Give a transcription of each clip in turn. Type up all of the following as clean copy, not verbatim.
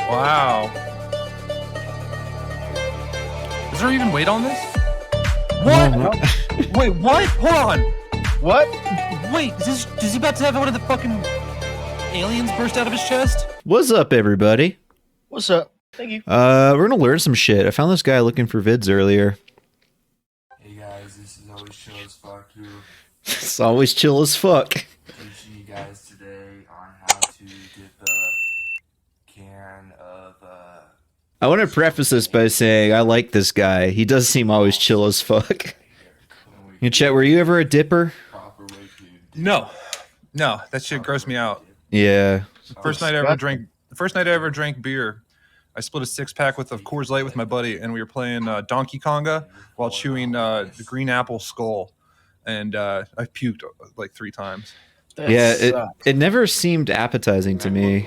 Wow. Is there even weight on this? What? Wait, what? Hold on. What? Wait, is he about to have one of the fucking aliens burst out of his chest? What's up, everybody? What's up? Thank you. We're gonna learn some shit. I found this guy looking for vids earlier. Hey guys, this is always chill as fuck here. It's always chill as fuck. Teaching you guys today on how to dip a can of I want to preface this by saying I like this guy. He does seem always chill as fuck. You Chet, were you ever a dipper? proper way to dip. No, that shit grossed me out. Yeah. First night I ever drank beer, I split a 6-pack with a Coors Light with my buddy, and we were playing Donkey Konga while chewing the green apple skull, and I puked like 3 times. It never seemed appetizing to me.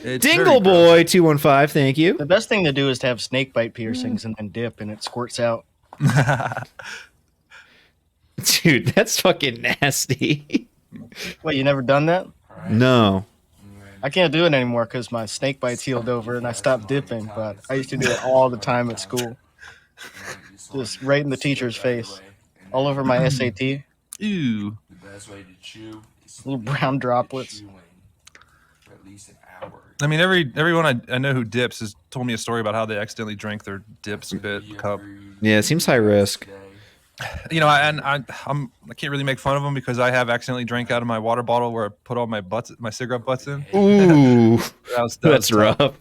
It's Dingle very Boy 215, thank you. The best thing to do is to have snake bite piercings and then dip, and it squirts out. gross. Dude, that's fucking nasty. Wait, you never done that? No. I can't do it anymore because my snake bite's healed over and I stopped dipping, but I used to do it all the time at school. Just right in the teacher's face. All over my SAT. Ew. The best way to chew is Little brown droplets. chewing for at least an hour. I mean, everyone I know who dips has told me a story about how they accidentally drank their dips bit cup. Yeah, it seems high risk. You know, I can't really make fun of them because I have accidentally drank out of my water bottle where I put all my cigarette butts in. Ooh, That that's was rough. tough.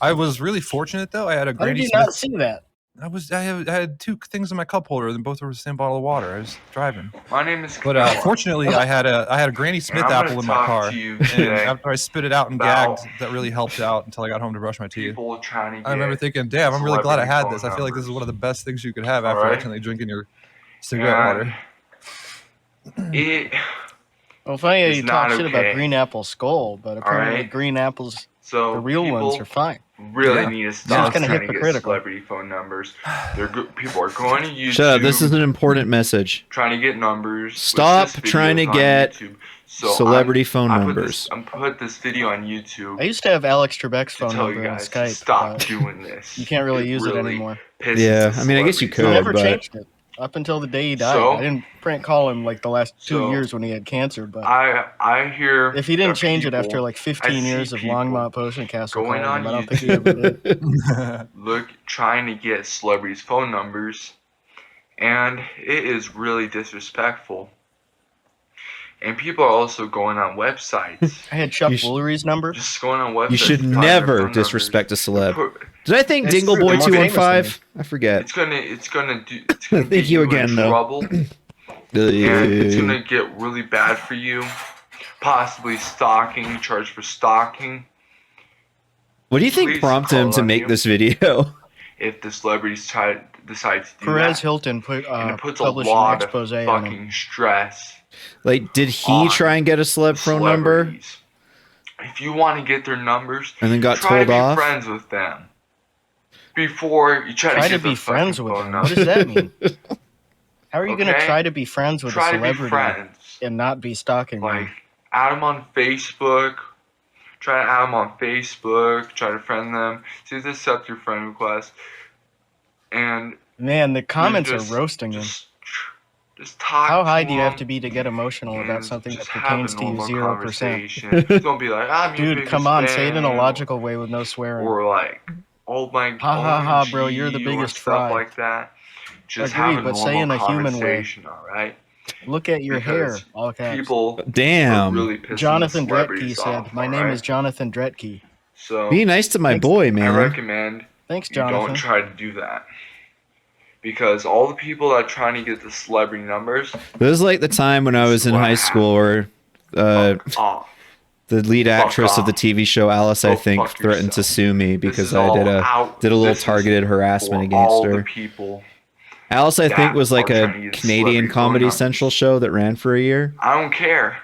I was really fortunate though. I had a How did Granny you not Smith. see that? I had 2 things in my cup holder, and both were the same bottle of water. I was driving, My name is but fortunately, I had a Granny Smith I'm gonna apple in my talk car, to you and today after I spit it out and about gagged, that really helped out until I got home to brush my teeth. people trying to get I remember thinking, "Damn, I'm really glad I had this. I feel like this is celebrity one of the best things you could have after Alright. accidentally drinking your cigarette And water." it Well, funny how It's you talk not shit okay. about green apple skull, but apparently Alright. green apples, so the real people ones, are fine. really Yeah. need to it's stop kinda trying to get hypocritical. celebrity phone numbers. People are going to YouTube. Shut up, this is an important message. trying to get numbers. with Stop this trying to videos on get YouTube. So celebrity phone I put numbers. I put this video on YouTube I used to have Alex Trebek's to phone tell number you on guys Skype, to stop but doing this. you can't really use it anymore. pisses Yeah, the I mean, I guess you celebrities could, He off. never but- changed it up until the day he died. So- I didn't prank call him like the last 2 So- years when he had cancer, but I hear if he didn't that change it people after like 15 see years of people Longmont Potion Castle going calling him, on I don't think he ever did. look trying to get celebrities' phone numbers, and it is really disrespectful. And people are also going on websites, I had Chuck You sh- Woolery's number. just going on websites. You should to find their never phone disrespect a numbers. celeb. Did I thank That's Dingle true, Boy they're more famous than 215? I forget. It's gonna Thank get you in again, though. trouble, and it's gonna get really bad for you. Possibly stalking, charged for stalking. What do you think Please prompted him call to on make you. this video? If the celebrities decide to do Perez that, Hilton put and it puts a published an lot of expose on him. fucking stress. Like, did he on try and get a celeb phone number celebrities. If you want to get their numbers, and then got try to told be off? friends with them before you try, Try to to get be their friends fucking with phone him. number. What does that mean? How are you going to Okay? try to be friends with Try a to be celebrity friends. and not be stalking Like, them? add them on Facebook. Try to add them on Facebook. Try to friend them. See if they accept your friend request. And Man, the comments just- are roasting him. just talk. How high do you have them to be to get emotional about and something that just pertains have to a you normal 0%? conversation. Don't be like, I'm your Dude, biggest come on, say it in a fan, logical way with no swearing. or like, oh my, Ha, ha, ha, OMG, bro, you're the or biggest stuff fry. like that. Just Agreed, have a but normal say in a human way. conversation, all right? Look at your hair, Because all caps. People are Damn. really pissing Jonathan the Dretke celebrities said, off, my all name right? is Jonathan Dretke. So Be nice to my Thanks. boy, I man. recommend Thanks, you Jonathan. don't try to do that. Because all the people that are trying to get the celebrity numbers, This is like the time when I was in What high school where fuck off. the lead Fuck actress of the off. TV show Alice, I Go think, fuck threatened to yourself. sue me This because is I all did out. a little This is targeted harassment for against all her. the people. Alice, I think, that was like are a trying to get Canadian celebrity Comedy phone Central numbers. show that ran for a year. I don't care.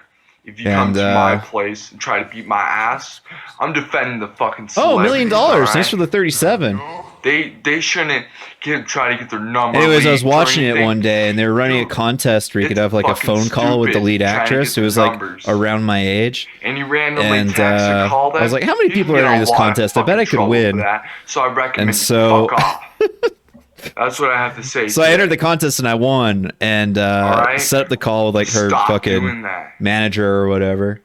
If you come And, to my place and try to beat my ass, I'm defending the fucking Oh, $1 celebrities, million! alright? Thanks for the 37. They shouldn't try to get their number. Anyways, I was leaked or watching it anything. one day, and they were running a Dude, contest where you could it's have like a fucking phone call with the stupid lead trying to actress get who was their like numbers. around my age. And you randomly And text or call them. I was like, how many you can people are get entering a this lot of contest? I bet fucking I could trouble win. for that. So I recommend And so- you fuck off. That's what I have to say. So I entered the contest and I won, and Alright? set up the call with like her Stop fucking doing that. manager or whatever,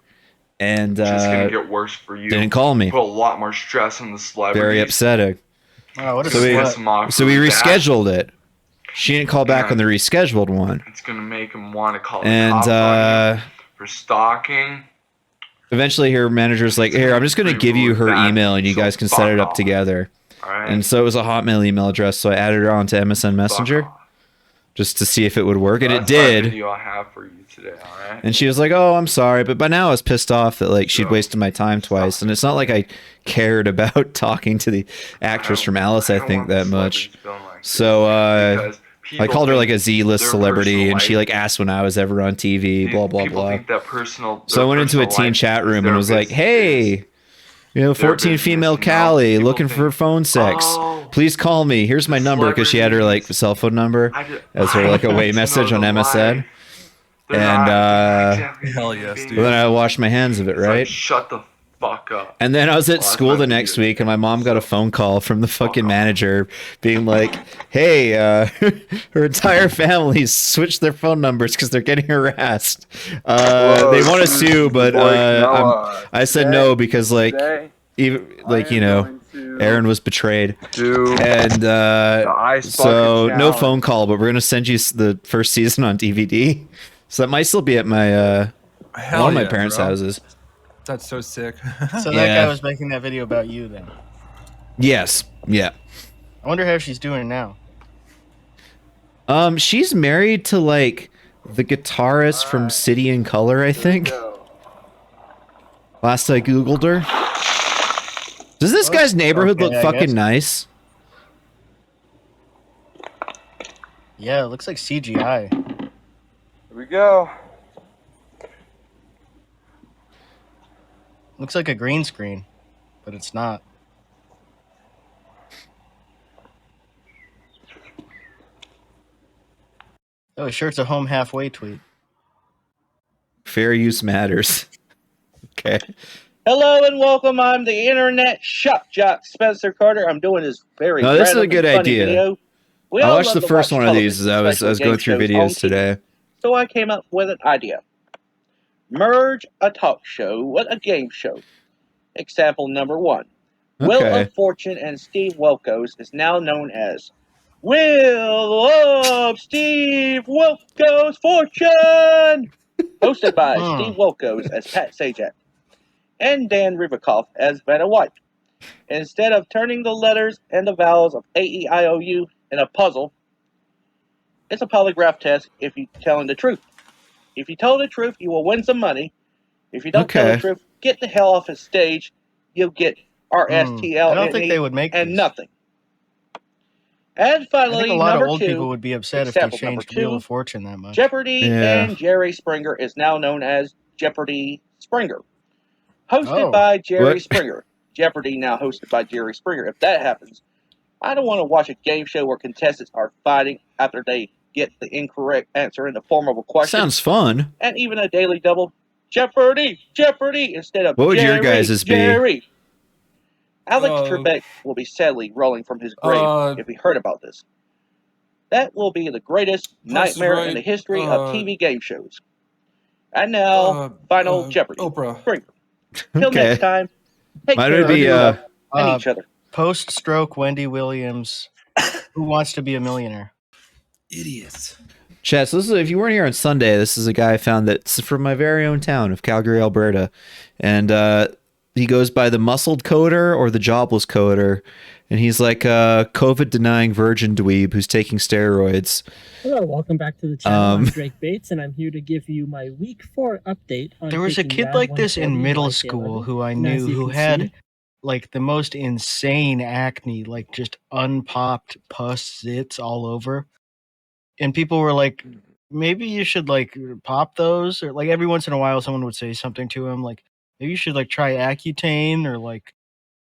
and It's just gonna get worse for you. didn't call me. Put a lot more stress on the celebrities. Very upsetting. Wow, what a So we- slut. Piss 'em off So we really bad. rescheduled it. She didn't call back Yeah. on the rescheduled one, It's gonna make them want to call the and cops on you for stalking. eventually her manager's like, "Here, I'm just gonna Pretty give you her bad, email, and you so guys can set fuck it up off. together." Alright. And so it was a Hotmail email address, so I added her onto MSN Messenger just to see if it would work, and it That's my did. video I have for you today. Alright. And she was like, "Oh, I'm sorry," but by now I was pissed off that like she'd wasted my time twice, and it's not like I cared about talking to the actress from Alice, I don't think, want the that much. celebrities feeling like So this, because I people called her like think a Z-list their celebrity, personal and she life- like asked when I was ever on TV, blah blah people blah. think that personal. So I went into a personal teen life chat is room their and was like, business. "Hey, you know, 14 business, female you know? Callie People looking for think, phone sex. "Oh, Please call me. Here's my number," because she had her like cell phone number as her like away message on MSN. And Hell yes, dude. well, then I washed my hands of it, right? Shut the fuck up. And then I was at Well, school that's the my next video. week, and my mom got a phone call from the fucking off. manager being like, "Hey, her entire family's switched their phone numbers because they're getting harassed. They want to sue, but I said no because like, even like you know, Aaron was betrayed, and so no phone call. But we're gonna send you the first season on DVD, so that might still be at my Hell one of my yeah, parents' bro. houses. That's so sick. So that Yeah. guy was making that video about you then. Yes, yeah. I wonder how she's doing now. She's married to like the guitarist from City and Color, I think. Last I googled her. Does this guy's neighborhood okay, look I fucking guess. nice? Yeah, it looks like CGI. Here we go. Looks like a green screen, but it's not. Oh, sure, it's a home halfway tweet. Fair use matters. Okay. Hello and welcome. I'm the internet shock jock Spencer Carter. I'm doing this very No, this is a random good and funny idea. video. We I all watched love the to first watch one of these as I was television, going especially through game shows videos on TV. today. So I came up with an idea. Merge a talk show with a game show. Example number 1. Will Okay. of Fortune and Steve Wilkos is now known as Will of Steve Wilkos Fortune! Hosted by Steve Wilkos as Pat Sajak and Dan Riverkoff as Vanna White. Instead of turning the letters and the vowels of A-E-I-O-U in a puzzle, it's a polygraph test if you're telling the truth. If you tell the truth, you will win some money. If you don't tell the Okay. truth, get the hell off the stage. You'll get RSTL I don't think they would make and these. nothing. And I finally, think a lot of number old 2, people would be upset if they example number changed Wheel 2, of Fortune that much. Jeopardy Yeah. and Jerry Springer is now known as Jeopardy Springer. Hosted Oh. by Jerry What? Springer. Jeopardy now hosted by Jerry Springer. If that happens, I don't want to watch a game show where contestants are fighting after they get the incorrect answer in the form of a question. Sounds fun. And even a daily double. Jeopardy! Jeopardy! Instead of What would your Jerry, guys's be? Jerry! Alex Uh, Trebek will be sadly rolling from his grave if he heard about this. That will be the greatest nightmare in the history of TV game shows. And now, final Jeopardy. Oprah. Springer. Till Okay. next time, take Mine care would be of yourself and each other. Post-stroke Wendy Williams. Who wants to be a millionaire? Idiots. Chat, so this is, if you weren't here on Sunday, this is a guy I found that's from my very own town of Calgary, Alberta. And he goes by the muscled coder or the jobless coder. And he's like a COVID-denying virgin dweeb who's taking steroids. Hello, welcome back to the channel. I'm Drake Bates, and I'm here to give you my week 4 update on There was a taking kid Rad like this in 140 middle like school 11. who I And as knew you who can had see- like the most insane acne, like just unpopped pus zits all over. And people were like, maybe you should like pop those, or like every once in a while someone would say something to him like, maybe you should like try Accutane or like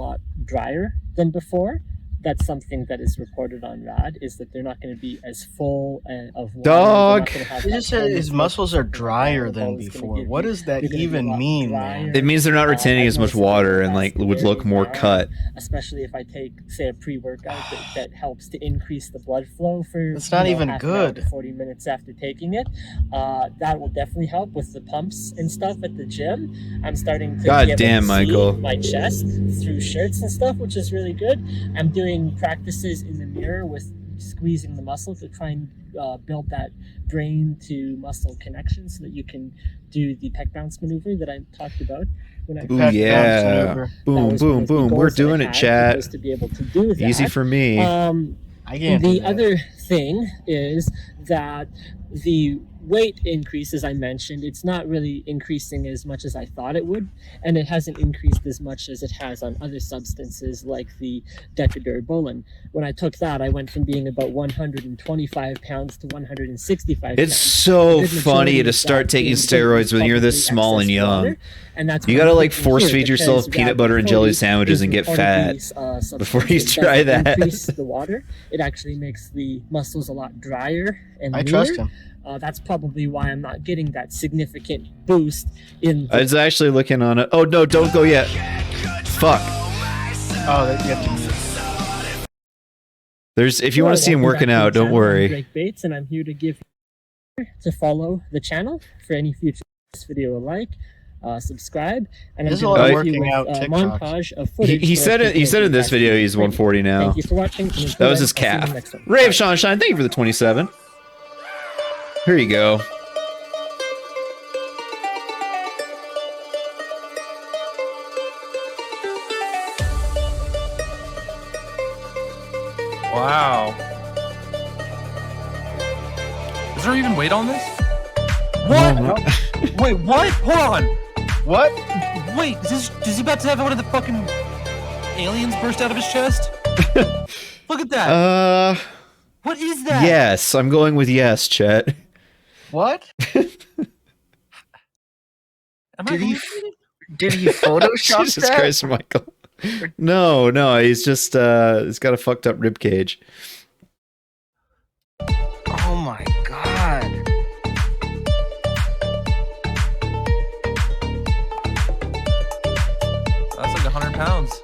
lot drier than before. that's something that is reported on RAD, is that they're not going to be as full of water. Dog. He just said his muscles are drier than before. What does that even mean, man? It means they're not retaining as much water and like would look more cut. Especially if I take, say, a pre-workout that helps to increase the blood flow for it's not even half good. an hour to 40 minutes after taking it. That will definitely help with the pumps and stuff at the gym. I'm starting to God be able damn, to Michael. see my chest through shirts and stuff, which is really good. I'm doing practices in the mirror with squeezing the muscle to try and build that brain to muscle connection so that you can do the pec bounce maneuver that I talked about. Ooh, yeah. Boom, boom, boom. We're doing it, chat. To be able to do that. Easy for me. I can't the other thing is that the weight increase, as I mentioned, it's not really increasing as much as I thought it would, and it hasn't increased as much as it has on other substances like the decadurabolin. When I took that, I went from being about 125 pounds to 165 pounds. It's so funny to start taking steroids when you're this small and young. You gotta like force feed yourself peanut butter and jelly sandwiches and get fat before you try that. Increase the water. It actually makes the muscles a lot drier and I trust him. That's probably why I'm not getting that significant boost in. I was actually looking on it. Oh no! Don't go yet. Fuck. Oh, that you have to mute. There's if you want to see him working out, don't worry. I'm Drake Bates, and I'm here to give you to follow the channel for any future video like. Subscribe, and There's I'm a lot of going to working out montage of footage. He said it. He said in this video he's 140 now. Thank you for watching. That was his calf. Rave Shine, thank you for the 27. Here you go. Wow. Is there even weight on this? What? Wait, what? Hold on. What? Wait, is he about to have one of the fucking aliens burst out of his chest? Look at that. What is that? Yes, I'm going with yes, Chet. What? Did he Photoshop Jesus that? Christ, Michael. No, he's just he's got a fucked up rib cage. Oh my god. That's like 100 pounds.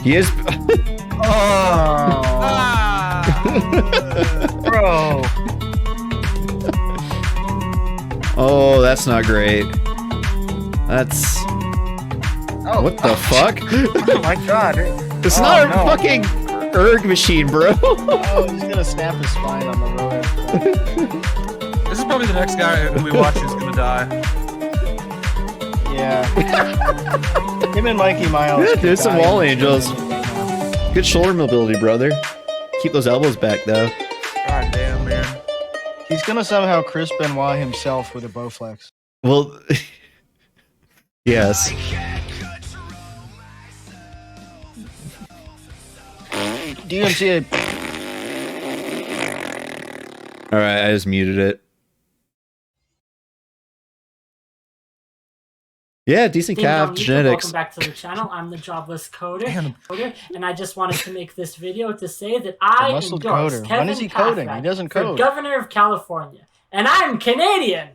He is. Bro. Oh, that's not great. That's. Oh, what the fuck? Oh my god. It's not a fucking erg machine, bro. Oh, he's gonna snap his spine on the road. This is probably the next guy who we watch who's gonna die. Yeah. Him and Mikey Miles. Yeah, dude, some wall angels. Good shoulder mobility, brother. Keep those elbows back, though. God damn, man. He's gonna somehow Chris Benoit himself with a Bowflex. Well, yes. DMCA. All right, I just muted it. Yeah, decent calf genetics. Welcome back to the channel. I'm the jobless coder, and I just wanted to make this video to say that I endorse coder. When is he coding? He doesn't for code. Governor of California, and I'm Canadian.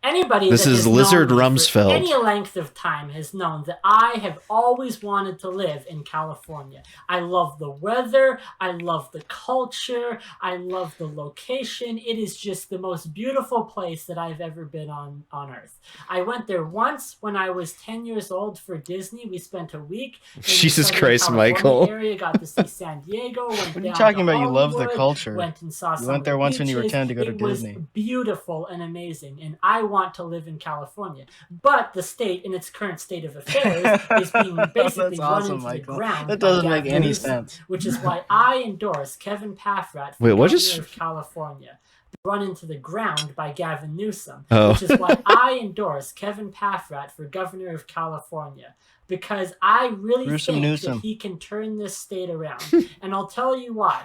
Anybody This that is has Lizard known me for Rumsfeld. any length of time has known that I have always wanted to live in California. I love the weather, I love the culture, I love the location. It is just the most beautiful place that I've ever been on Earth. I went there once when I was 10 years old for Disney. We spent a week. Jesus Christ, Michael. Area, got to see San Diego. What are you talking about? You love the culture. Went and saw you went there once when you were 10 to go to Disney. It was beautiful and amazing, and I want to live in California. But the state, in its current state of affairs, is being basically run into the ground. That doesn't make any Newsom, sense. Which is why I endorse Kevin Paffrat for Wait, what Governor just- of California. Run into the ground by Gavin Newsom, Oh. which is why I endorse Kevin Paffrat for Governor of California. Because I really think that he can turn this state around. And I'll tell you why.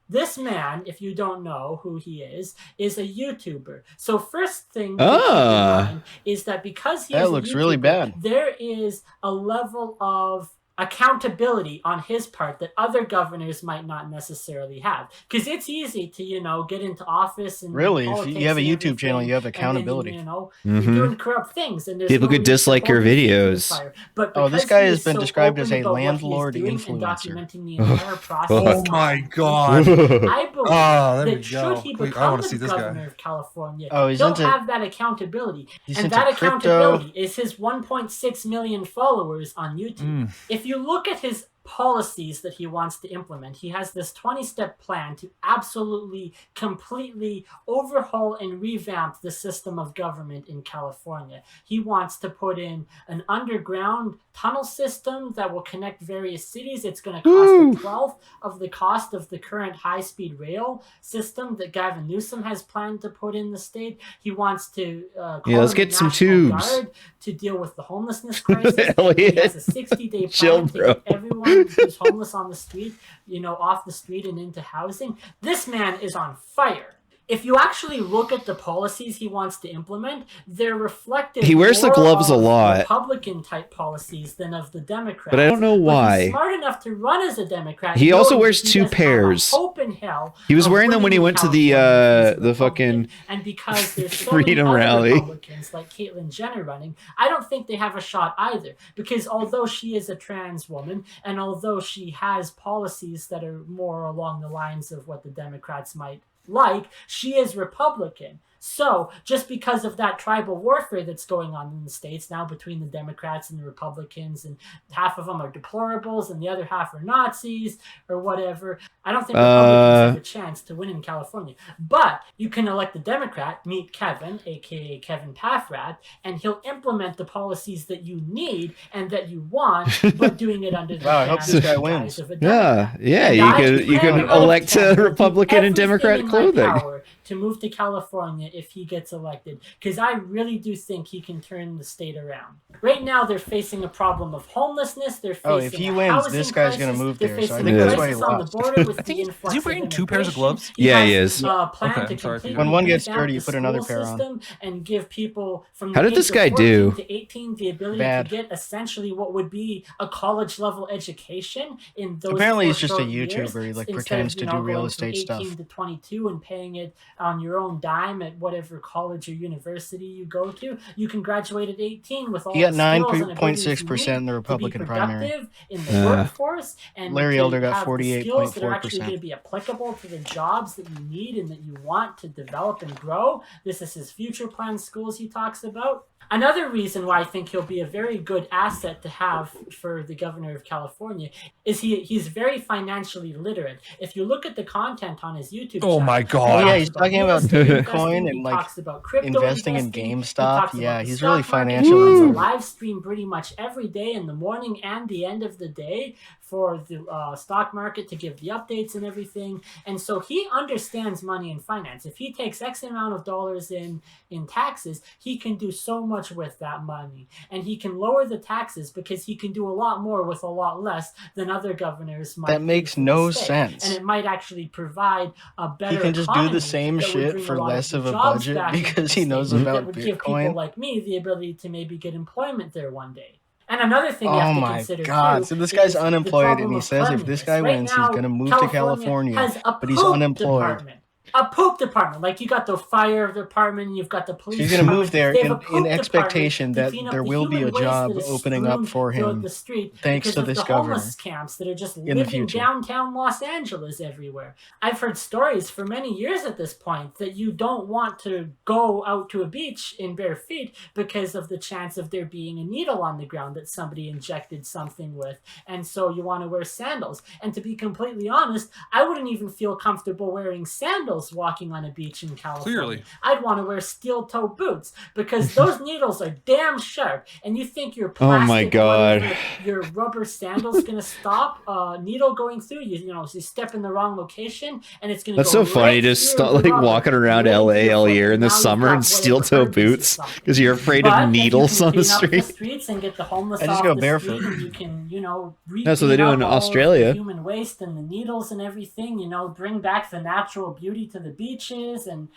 This man, if you don't know who he is a YouTuber. So first thing to keep Ah. in mind is that because he That is looks a YouTuber, really bad. there is a level of accountability on his part that other governors might not necessarily have, because it's easy to, you know, get into office and Really, if politics you have a and YouTube channel, everything, you have and then, accountability. you know, Mhm. you're doing corrupt things, and there's People could nobody to dislike your hold your feet to the videos. fire. But Oh, this because guy he has is been so described as open a about what he is landlord doing and influencer. documenting the entire process. Oh my God. I believe Oh, there we that should go. he I become want to see the this guy. governor of California, Oh, he's he'll into- have that accountability. He's And into that crypto. accountability is his 1.6 million followers on YouTube. Mm. If you look at his policies that he wants to implement, he has this 20-step plan to absolutely, completely overhaul and revamp the system of government in California. He wants to put in an underground tunnel system that will connect various cities. It's going to cost a 12th of the cost of the current high-speed rail system that Gavin Newsom has planned to put in the state. He wants to call let's in the get some National tubes. Guard to deal with the homelessness crisis. Elliot. He has a 60-day Chill, plan to bro. get everyone who's homeless on the street, you know, off the street and into housing. This man is on fire. If you actually look at the policies he wants to implement, they're reflective. He wears the more gloves a of lot. Republican type policies than of the Democrats. But I don't know But why. he's smart enough to run as a Democrat. He also knowing wears he two doesn't have a pairs. hope in hell He was of wearing them when he winning went to the California as a the Republican. fucking And because there's so Freedom many other Rally. Republicans like Caitlyn Jenner running, I don't think they have a shot either. Because although she is a trans woman, and although she has policies that are more along the lines of what the Democrats might like, she is Republican. So, just because of that tribal warfare that's going on in the States now between the Democrats and the Republicans, and half of them are deplorables and the other half are Nazis or whatever, I don't think Republicans have a chance to win in California. But you can elect a Democrat, meet Kevin, aka Kevin Paffrath, and he'll implement the policies that you need and that you want, but doing it under the Wow, I hope this guy guise wins. of a yeah, Democrat. yeah. And You I can plan to elect Kevin a to do Republican and everything Democrat in my clothing. power to move to California if he gets elected, because I really do think he can turn the state around. Right now, they're facing a problem of homelessness. They're facing Oh, if he a wins, housing this guy's gonna crisis. move They're there, so I facing think a that's why he crisis on the lost. border with I the think is influx he of wearing two pairs of immigration. gloves? Yeah, he has is. a plan Okay, to I'm sorry if you- completely When one gets revamp dirty, you the put another school pair on. system and give people from How the did this age guy of 14 do? to 18 the ability Bad. to get essentially what would be a college level education in those Apparently 4 he's just a short years, YouTuber. He like instead pretends of, to you do know, real going from estate 18 stuff. to 22 and paying it on your own dime at whatever college or university you go to. You can graduate at 18 with all He got the skills and abilities 9.6% in the you need Republican to be primary. productive in the workforce, and Larry to Elder got have the skills that are actually 48.4%. going to be applicable to the jobs that you need and that you want to develop and grow. This is his future plan schools he talks about. Another reason why I think he'll be a very good asset to have for the governor of California is he's very financially literate. If you look at the content on his YouTube channel, my he God. Oh, yeah, talks he's talking real about estate Bitcoin investing, and, he like, talks about crypto investing in investing, he GameStop. talks about Yeah, the he's stock really market. financial He does a literate. live stream pretty much every day in the morning and the end of the day for the stock market to give the updates and everything. And so he understands money and finance. If he takes X amount of dollars in taxes, he can do so much with that money. And he can lower the taxes because he can do a lot more with a lot less than other governors might. That makes do for the no state. sense. And it might actually provide a better He can just do economy the same that would shit bring for a lot less the of a jobs budget back into because the he knows state about that would give people Bitcoin. like me the ability to maybe get employment there one day. And another thing you Oh have to my consider God. too So this guy's is the unemployed and problem he of says if this guy cleanliness. wins, Right he's now, going to move to California, has a but he's poop unemployed. department. A poop department. Like you got the fire department, and you've got the police. He's going to move there They have a in poop expectation department that to clean up there the will be human a waste job that is opening up strewn for throughout him the street thanks because to of this the governor homeless camps that are just in the living future. downtown Los Angeles everywhere. I've heard stories for many years at this point that you don't want to go out to a beach in bare feet because of the chance of there being a needle on the ground that somebody injected something with, and so you want to wear sandals. And to be completely honest, I wouldn't even feel comfortable wearing sandals needles walking on a beach in California. Clearly. I'd want to wear steel-toe boots because those needles are damn sharp. And you think your Oh plastic, my God. whatever, your rubber sandal's going to stop a needle going through? You know, so you step in the wrong location and it's going to That's go so funny. right Just through the like rubber, walking around right LA into your all foot, year in and the now you've summer got in whatever steel-toe herpes or boots something. because you're afraid But of if you needles can on the clean up the street. streets and get the homeless I just off go the barefoot. street, and you can, you know, That's what they do in all of Australia. the human waste and the needles and everything, you know, bring back the natural beauty to the beaches and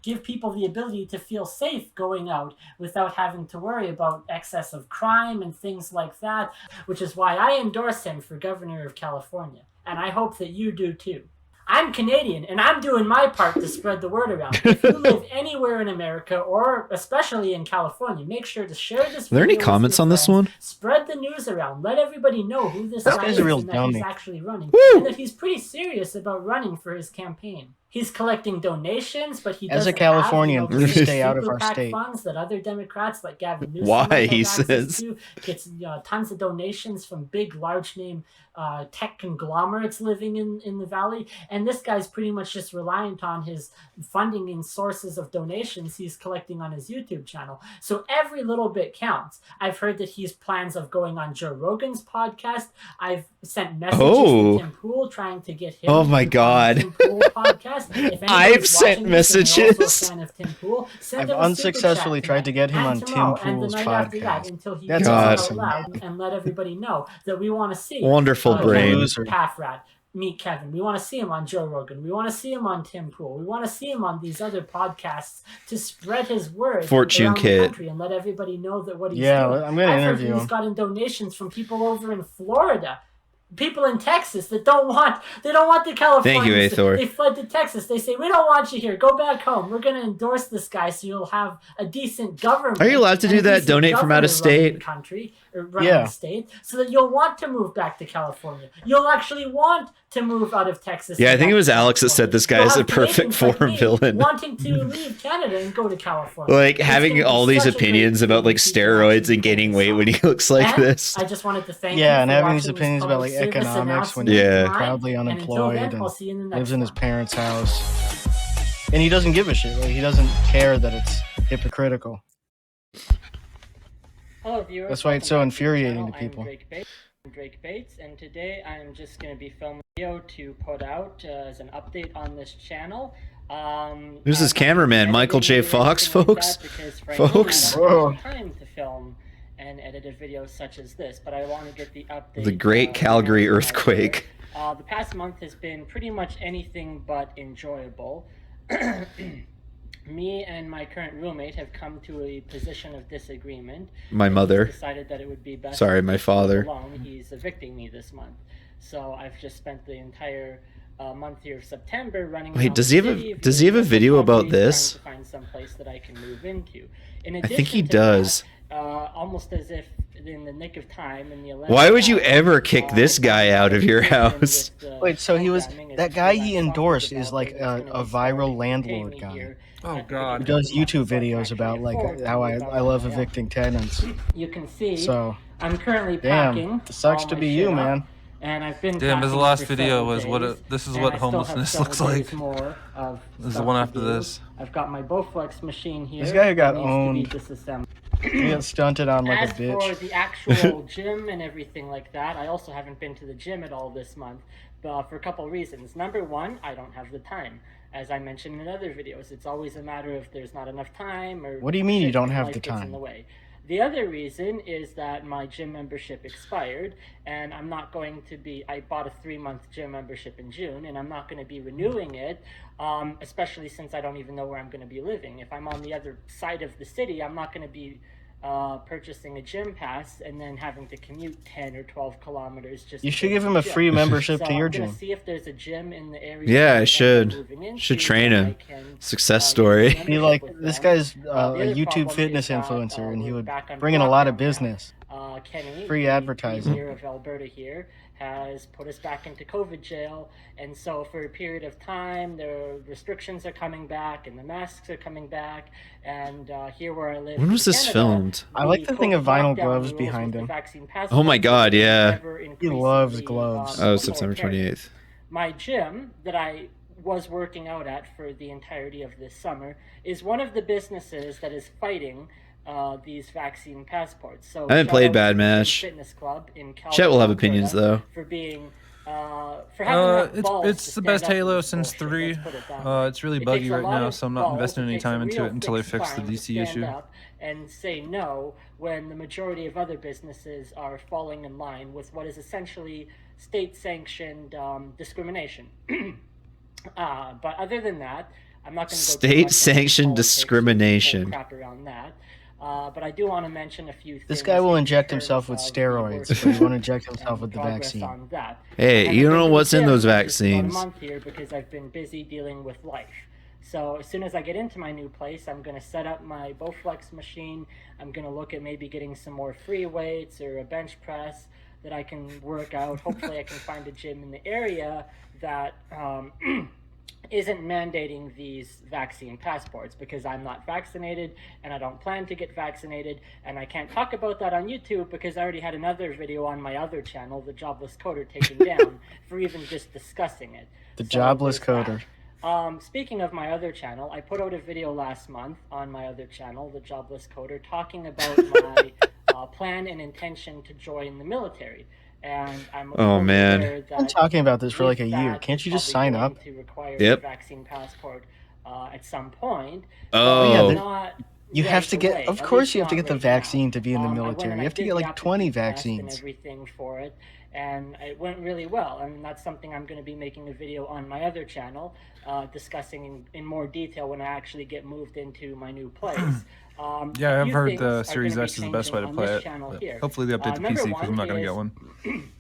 give people the ability to feel safe going out without having to worry about excess of crime and things like that, which is why I endorse him for governor of California. And I hope that you do too. I'm Canadian, and I'm doing my part to spread the word around. If you live anywhere in America, or especially in California, make sure to share this Are there any video with comments your on this friends. one? Spread the news around. Let everybody know who this guy guy's is a real and that he's dummy. actually running. Woo! And that he's pretty serious about running for his campaign. He's collecting donations, but he As a doesn't Californian, have, you know, please stay out of super our PAC state. funds that other Democrats like Gavin Newsom Why, have he access says. to. Gets tons of donations from big, large name tech conglomerates living in the valley, and this guy's pretty much just reliant on his funding and sources of donations he's collecting on his YouTube channel. So every little bit counts. I've heard that he's plans of going on Joe Rogan's podcast. I've sent messages to Tim Pool trying to get him Oh my on God. the Tim Pool podcast. If I've anybody's sent watching this and you're also a messages. fan of Tim Pool, send I've him a super unsuccessfully chat tried to get him tonight on and Tim tomorrow and the Pool's night after that podcast. until he That's gets out awesome. loud and let everybody know that we want to see Wonderful Kevin brain. Loser. Pathrat meet Kevin. We want to see him on Joe Rogan. We want to see him on Tim Pool. We want to see him on these other podcasts to spread his word Fortune around the Kit. country and let everybody know that what he's Yeah, doing. I'm gonna I've heard interview he's him. gotten donations from people over in Florida. People in Texas that don't want the Californians. Thank you, Aethor. They fled to Texas. They say, we don't want you here. Go back home. We're going to endorse this guy so you'll have a decent government. Are you allowed to and do a that? decent Donate from out of governor running state? the country, or running Yeah. the state, so that you'll want to move back to California. You'll actually want to move out of Texas. Yeah, I and think back it was to Alex that California. said this guy You'll is a have perfect Canadians like foreign me villain. wanting to leave Canada and go to California. Like It's having gonna be all these such a great opinions about like thing to steroids actually and gaining pull weight this when he off. looks like And this. I just wanted to thank Yeah, you and for having watching these this opinions about like public service economics when announcement Yeah. you're tonight. proudly And until unemployed then, I'll and see you in the next lives in his one. parents' house. And he doesn't give a shit. Like, he doesn't care that it's hypocritical. Hello, viewers. That's why it's so Welcome back to the infuriating channel. to people. I'm Drake Bates, and today I'm just going to be filming a video to put out as an update on this channel. Who's this I'm not gonna be cameraman, Michael J. editing or Fox, anything like folks? that because, frankly, Folks? I don't Whoa. have time to film and edit a video such as this, but I want to get the update. The Great Calgary out there. Earthquake. The past month has been pretty much anything but enjoyable. Me and my current roommate have come to a position of disagreement. My He's mother. decided that it would be best Sorry, if my he was father. alone. He's evicting me this month, so I've just spent the entire month here of September running. Wait, around does the he have a- city, does he have a visiting video about properties, this? trying to find some place that I can move into. In I think he addition to does. that, almost as if in the nick of time, in the 11th Why would you hour, ever kick this guy out of your house? Wait, so he was programming that is guy freelance he software endorsed is like developer a that's gonna viral be landlord paying me guy here Oh, at the God. who beginning does of the month, YouTube so I can videos actually about like afford to how move I out love of my evicting tenants. You can see So I'm currently packing. damn, it sucks all to my be shit you, up, man. And I've been Damn, his packing last for video 7 was what days, this is and what I still have homelessness several looks like. days more of This is the stuff one to after do. this. I've got my Bowflex machine here. This guy got that needs owned. to be disassembled. He got stunted on like As a for bitch. the actual gym and everything like that, I also haven't been to the gym at all this month, for a couple of reasons. Number one, I don't have the time. As I mentioned in other videos, it's always a matter of there's not enough time or What do you mean you shit don't in have life the gets in time? the way. The other reason is that my gym membership expired, and I'm not going to be. I bought a 3-month gym membership in June, and I'm not going to be renewing it, especially since I don't even know where I'm going to be living. If I'm on the other side of the city, I'm not going to be purchasing a gym pass and then having to commute 10 or 12 kilometers just You to should go give to him the a gym. free membership So to your I'm gonna gym. see if there's a gym in the area. Yeah, that I I'm should. moving into Should train that I him. can, Success use story. the Be like, membership with this them. guy's The a other YouTube problem fitness is that, influencer, and he we're would back on bring in a track lot of right now. business. Kenny, Free the advertising. mayor of Alberta here, has put us back into COVID jail, and so for a period of time, the restrictions are coming back, and the masks are coming back, and here where I live. When was in this Canada, filmed? I like the thing of COVID vinyl lockdown gloves rules behind with the him. vaccine Oh my passport God, yeah. never He increased loves the, gloves. Oh, September authoritarian. 28th. My gym that I was working out at for the entirety of this summer is one of the businesses that is fighting these vaccine passports. So I haven't played shout out Bad to the Mash. Fitness Club in Chet will have Calgary, opinions Alberta, though. for being for having enough balls It's to the stand best up to Halo this since bullshit, 3. let's put it that way. It's really It buggy takes a right lot now, of so I'm not balls, investing it any takes a time into real it until they thick fix the spine to DC stand issue. up and say no when the majority of other businesses are falling in line with what is essentially state-sanctioned discrimination. But other than that, I'm not going to go too much into State-sanctioned politics or discrimination. whole crap around that. But I do want to mention a few things. This guy will in inject terms himself with of the steroids, work but he won't and inject himself with the progress vaccine. on that. Hey, I you haven't don't know been to what's the in gym those for just about a vaccines. month here because I've been busy dealing with life. So as soon as I get into my new place, I'm going to set up my Bowflex machine. I'm going to look at maybe getting some more free weights or a bench press that I can work out. Hopefully I can find a gym in the area that isn't mandating these vaccine passports, because I'm not vaccinated and I don't plan to get vaccinated, and I can't talk about that on YouTube because I already had another video on my other channel, The Jobless Coder, taken down for even just discussing it. The Jobless there's that. Coder. Speaking of my other channel, I put out a video last month on my other channel, The Jobless Coder, talking about my plan and intention to join the military. And I'm Oh, man. that I've been talking about this for like a year. that Can't is you just probably sign going up? to require Yep. a vaccine passport at some point. Oh. Yeah, but then not You have to right get, away, of at course least you have to not get the right now. vaccine to be in the I went military. and You I have to did get the like 20 aptitude test and vaccines. everything for it, and it went really well. And that's something I'm going to be making a video on my other channel, discussing in more detail when I actually get moved into my new place. Yeah, A I've few heard things the are Series gonna be S is the best way to changing on play this it. channel But here. hopefully they update the Number PC because I'm not going to is- get one.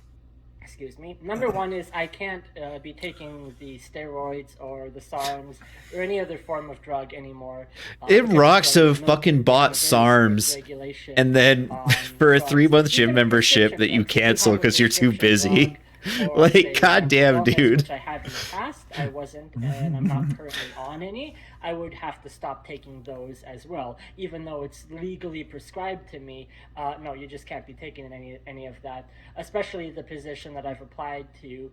Excuse me. Number one is I can't be taking the steroids or the SARMs or any other form of drug anymore. It because rocks the to military fucking has a bought very strict SARMs regulation and then on for a drugs. 3-month gym Even membership prescription that you drugs. If you cancel have a because you're too prescription busy. drug for, Like, say, goddamn, mental illness, dude. which I have in the past, I wasn't, and I'm not currently on any, I would have to stop taking those as well, even though it's legally prescribed to me. No, you just can't be taking any of that, especially the position that I've applied to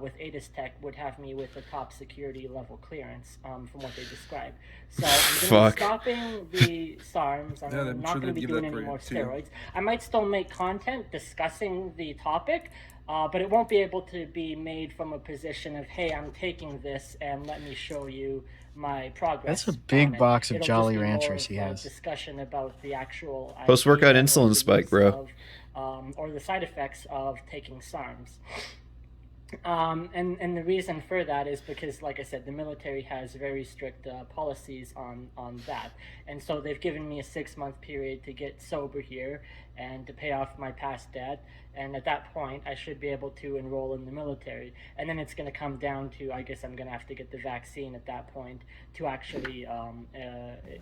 with ATIS Tech would have me with a top security level clearance from what they describe. So I'm going to be stopping the SARMs. I'm Yeah, I'm not sure going to they'd be give doing that for any you, more too. steroids. I might still make content discussing the topic, but it won't be able to be made from a position of, hey, I'm taking this and let me show you my progress. That's a big on it. box of It'll Jolly just be more Ranchers of he a has. discussion about the actual Post-workout idea or insulin the spike, use bro. of, or the side effects of taking SARMs. And the reason for that is because, like I said, the military has very strict policies on that. And so they've given me a 6-month period to get sober here and to pay off my past debt. And at that point, I should be able to enroll in the military. And then it's going to come down to, I guess I'm going to have to get the vaccine at that point to actually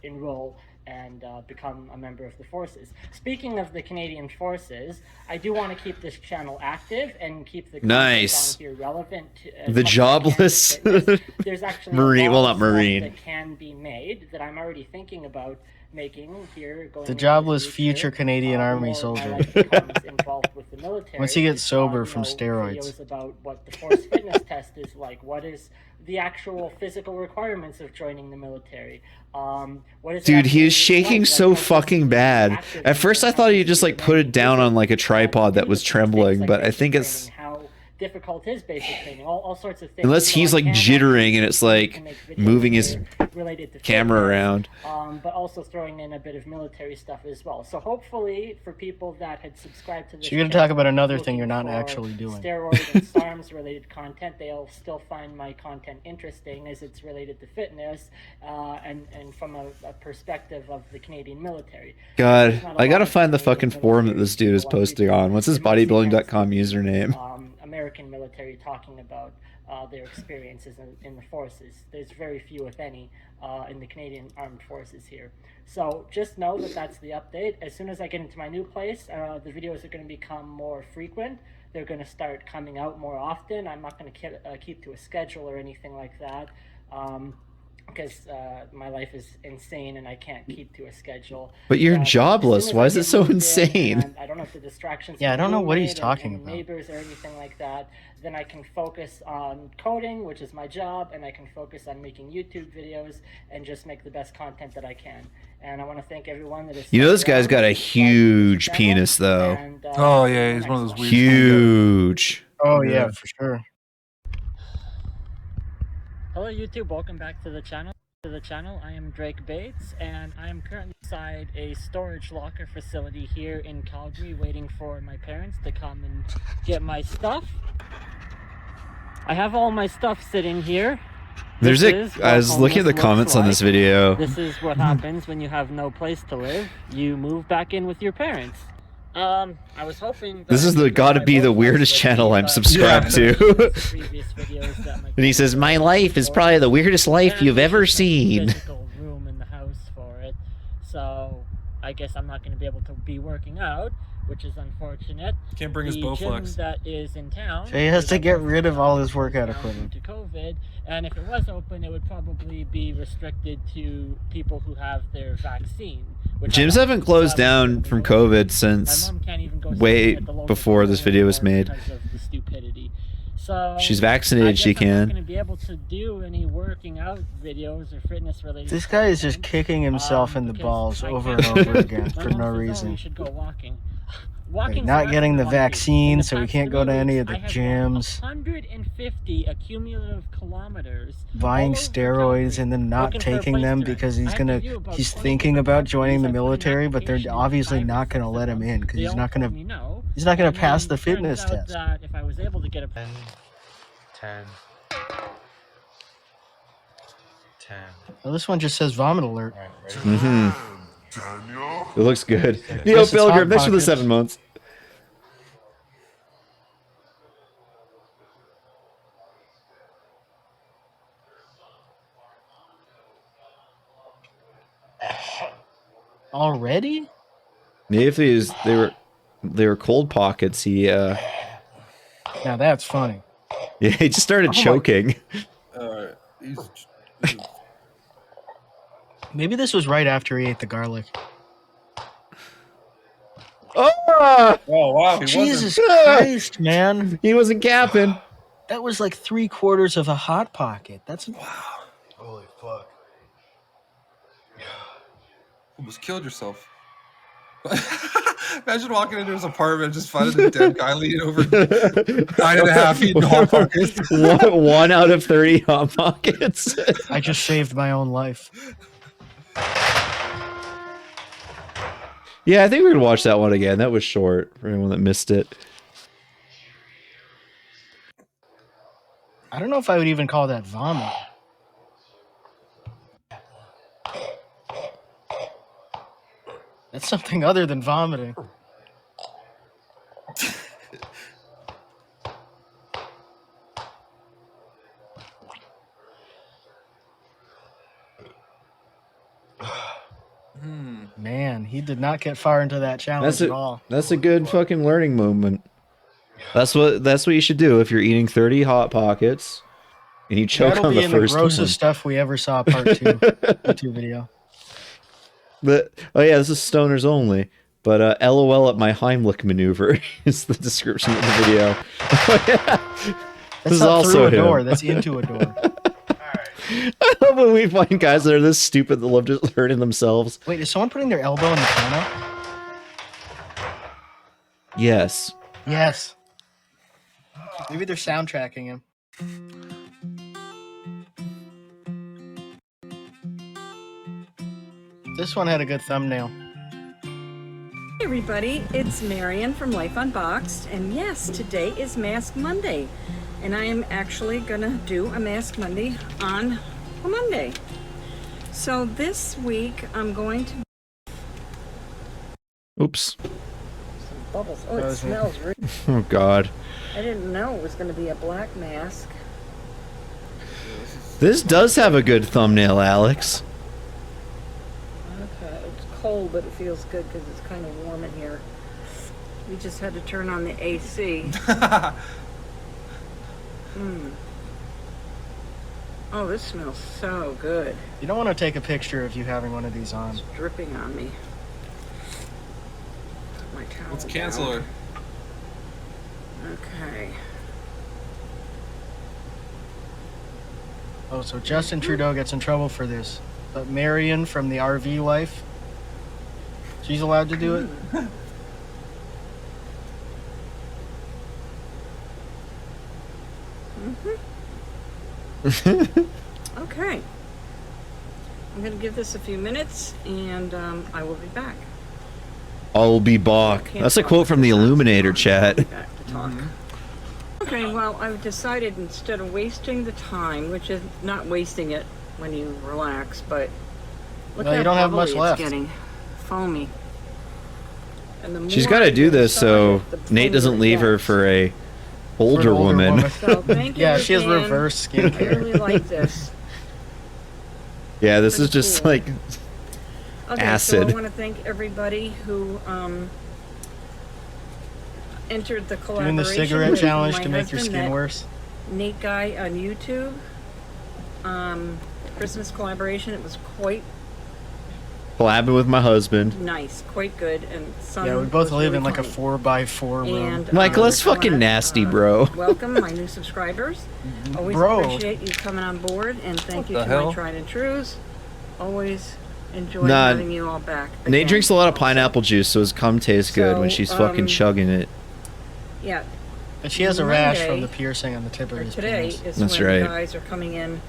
enroll and become a member of the forces. Speaking of the Canadian Forces, I do want to keep this channel active and keep the Nice. content on here relevant. The Jobless There's actually Marine, a well, lot not of stuff Marine. that can be made that I'm already thinking about making here. Going The into Jobless the future Canadian the Army more soldier. my life becomes involved with the military. Once he gets sober you from know, steroids. Videos about what the force fitness test is like. What is the actual physical requirements of joining the military? What is it Dude, he actually is shaking like? so Like, fucking bad. active At first I and thought how you just like put it down on like a tripod that was trembling, but I think it's how difficult is basic training, all sorts of things. unless So he's I like can jittering and actually it's like can make videos moving his here related to camera fitness, around. but also throwing in a bit of military stuff as well. So hopefully for people that had subscribed to this, So you're gonna talk about another looking thing you're not for actually doing. steroid and SARMs related content, they'll still find my content interesting as it's related to fitness and from a perspective of the Canadian military. God, There's not a I lot gotta of find the Canadian fucking forum that military this dude is people on posting YouTube. on. What's his It mostly bodybuilding.com tends to be, username? American military talking about their experiences in the forces. There's very few, if any, in the Canadian Armed Forces here. So just know that that's the update. As soon as I get into my new place, the videos are going to become more frequent. They're going to start coming out more often. I'm not going to keep to a schedule or anything like that. because my life is insane and I can't keep to a schedule. But you're But as jobless. soon as Why I is it get so moved in insane? and I don't have the distractions Yeah, I of don't know what he's roommate talking and about. neighbors or anything like that, then I can focus on coding, which is my job, and I can focus on making YouTube videos and just make the best content that I can. And I want to thank everyone that is. You know this guy's got a huge penis, though. And, Oh yeah, he's one of those weird. Huge. Oh yeah, for sure. Hello YouTube, welcome back to the channel. I am Drake Bates, and I am currently inside a storage locker facility here in Calgary, waiting for my parents to come and get my stuff. I have all my stuff sitting here. I was looking at the comments on this video. This is what happens when you have no place to live. You move back in with your parents. I was hoping This is gotta be the weirdest channel I'm subscribed to. And he says, "My life is probably the weirdest life you've ever seen." Room in the house for it, so I guess I'm not going to be able to be working out, which is unfortunate. Can't bring his Bowflex. Bowflex. That is in town. So he has to get rid of all his workout equipment. To COVID, and if it was open, it would probably be restricted to people who have their vaccine. Gyms haven't closed down from COVID since way before this video was made. So she's vaccinated, she can. I'm not going to be able to do any working out videos or fitness related. This guy is just kicking himself in the balls over and over again for no reason. You should go walking. Like not getting the vaccine, so he can't go to any of the gyms. 150 accumulative kilometers. Buying steroids and then not taking them because he's thinking about joining the military, but they're obviously not gonna let him in because he's not gonna pass the fitness test. If I was able to get a 10. Well, this one just says vomit alert. It looks good. Neo Pilgrim, thanks for the 7 months. Already? Maybe if they were cold pockets, he Now that's funny. yeah, he just started choking. Maybe this was right after he ate the garlic. Oh wow! Jesus Christ, man! He wasn't capping. That was like 3/4 of a hot pocket. That's wow. Holy fuck! Almost killed yourself. Imagine walking into his apartment and just finding a dead guy leaning over 9.5 eating hot pockets. 1 out of 30 hot pockets. I just saved my own life. Yeah, I think we could watch that one again. That was short for anyone that missed it. I don't know if I would even call that vomit. That's something other than vomiting. Man, he did not get far into that challenge at all. That's a good fucking learning moment. That's what you should do if you're eating 30 hot pockets and you choke That'll on be the in first the grossest one. stuff we ever saw. Part 2 YouTube video. But oh yeah, this is stoners only. But LOL at my Heimlich maneuver is the description of the video. Oh, yeah. That's not through a door. That's into a door. I love when we find guys that are this stupid that love just hurting themselves. Wait, is someone putting their elbow in the piano? Yes. Yes. Maybe they're soundtracking him. This one had a good thumbnail. Hey everybody, it's Marion from Life Unboxed, and yes, today is Mask Monday, and I am actually gonna do a Mask Monday on a Monday. So this week I'm going to... Oops. Some bubbles. Oh, it smells really... Oh god. I didn't know it was gonna be a black mask. This does have a good thumbnail, Alex. Okay, it's cold, but it feels good because it's kind of warm in here. We just had to turn on the AC. Oh, this smells so good. You don't want to take a picture of you having one of these on. It's dripping on me. Put my towel Let's cancel down. her. Okay. Oh, so Justin Trudeau gets in trouble for this. But Marion from the RV life, she's allowed to do it? Okay. I'm going to give this a few minutes, and I will be back. I'll be back. That's a quote from the Illuminator chat. Back to talk. Okay, well, I've decided instead of wasting the time, which is not wasting it when you relax, but look Well, how you don't have bubbly much it's left. getting. Foamy. And the She's more got I to do this massage so it, the Nate foamier doesn't it leave her gets. for a For older an woman. So thank you Yeah, she has again. reverse I skincare. really like this. Yeah, this is just Cool. like Okay, acid. so I want to thank everybody who entered the collaboration. Doing the cigarette with challenge my to make your husband, skin that worse. Nate guy on YouTube. Christmas collaboration. It was quite collabing with my husband. nice, quite good, and some Yeah, we both was live really in like a funny. 4x4 room. And Michael, that's I wanna, fucking nasty, bro. Welcome my new subscribers. Always Bro. appreciate you coming on board, and thank you the to hell? my tried and trues. Always enjoy Nah, having you all back. Nate again. drinks a lot of pineapple juice, so his cum tastes good when So, she's fucking chugging it. Yeah, And she has a rash from Monday, the piercing on the tip of or his today penis. is That's when right. the guys are coming in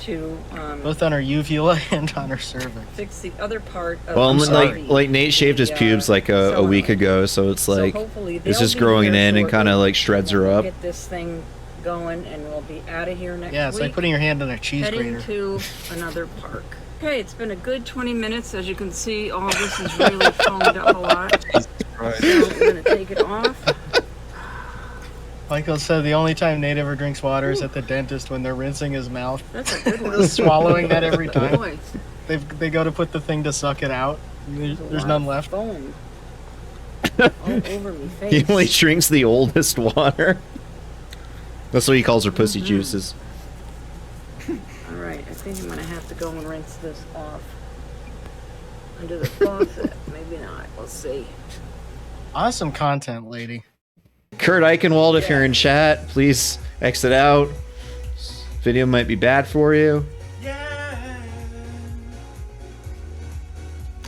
to Both on her uvula and on her cervix. fix the other part of Well, the like Nate shaved his pubes like a week ago, so it's like it's just growing in and kind of like shreds her up. Get this thing going, and we'll be out of here next Yeah, it's week. like putting your hand on a cheese Heading grater. to another park. Okay, it's been a good 20 minutes. As you can see, all this is really foamed up a lot. Right. So I'm gonna take it off. Michael said the only time Nate ever drinks water is at the dentist when they're rinsing his mouth. That's a good one. Just swallowing that every time. Boy, They go to put the thing to suck it out. there's a There's lot none of left. Foam all over me face. He only drinks the oldest water. That's what he calls her pussy juices. All right, I think I'm gonna have to go and rinse this off under the faucet. Maybe not. We'll see. Awesome content, lady. Kurt Eichenwald, if you're in chat, please exit out. This video might be bad for you.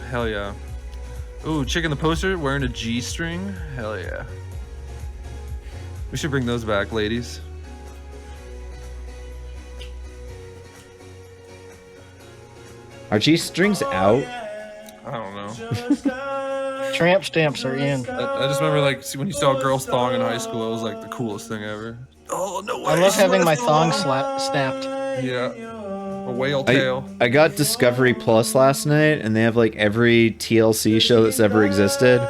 Hell yeah. Ooh, chick in the poster wearing a G-string. Hell yeah. We should bring those back, ladies. Are G-strings out? I don't know. Tramp stamps are in. I just remember like when you saw a girl's thong in high school, it was like the coolest thing ever. Oh no way! I love having my thong snapped. Yeah, a whale tail. I got Discovery Plus last night, and they have like every TLC show that's ever existed.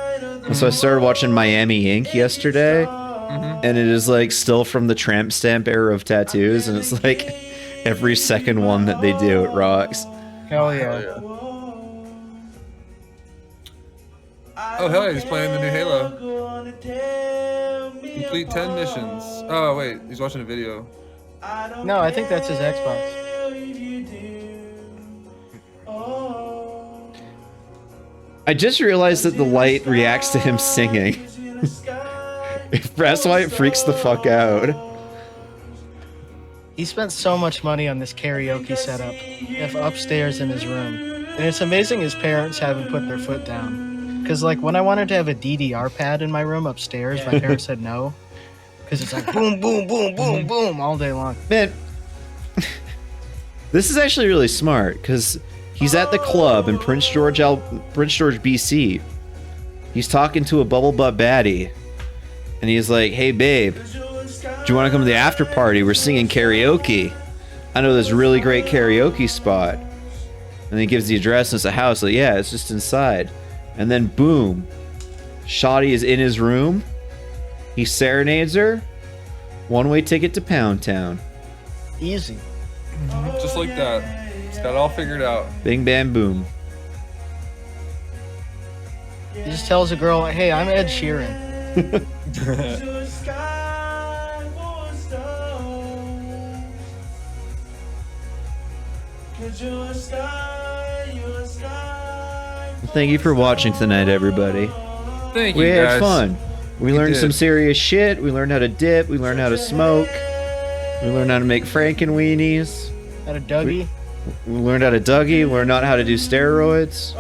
And so I started watching Miami Ink yesterday, and it is like still from the tramp stamp era of tattoos, and it's like every second one that they do, it rocks. Hell yeah. Oh hell yeah, he's playing the new Halo. Complete 10 missions. Oh wait, he's watching a video. No, I think that's his Xbox. I just realized that the light reacts to him singing. That's why it freaks the fuck out. He spent so much money on this karaoke setup, if upstairs in his room. And it's amazing his parents haven't put their foot down. Because, like, when I wanted to have a DDR pad in my room upstairs, my parents said no. Because it's like boom, boom, boom, boom, boom all day long. Man, this is actually really smart, because he's at the club in Prince George, BC. He's talking to a bubble butt baddie. And he's like, hey, babe, do you want to come to the after party? We're singing karaoke. I know this really great karaoke spot. And he gives the address, and it's a house. Like, yeah, it's just inside. And then, boom. Shotty is in his room. He serenades her. One-way ticket to Pound Town. Easy. Just like that. He's got it all figured out. Bing, bam, boom. He just tells a girl, hey, I'm Ed Sheeran. Thank you for watching tonight, everybody. Thank We you, had guys. fun. We learned did. some serious shit. We learned how to dip. We learned how to smoke. We learned how to make Frankenweenies. At a Dougie. We learned how to Dougie. We learned how to do steroids.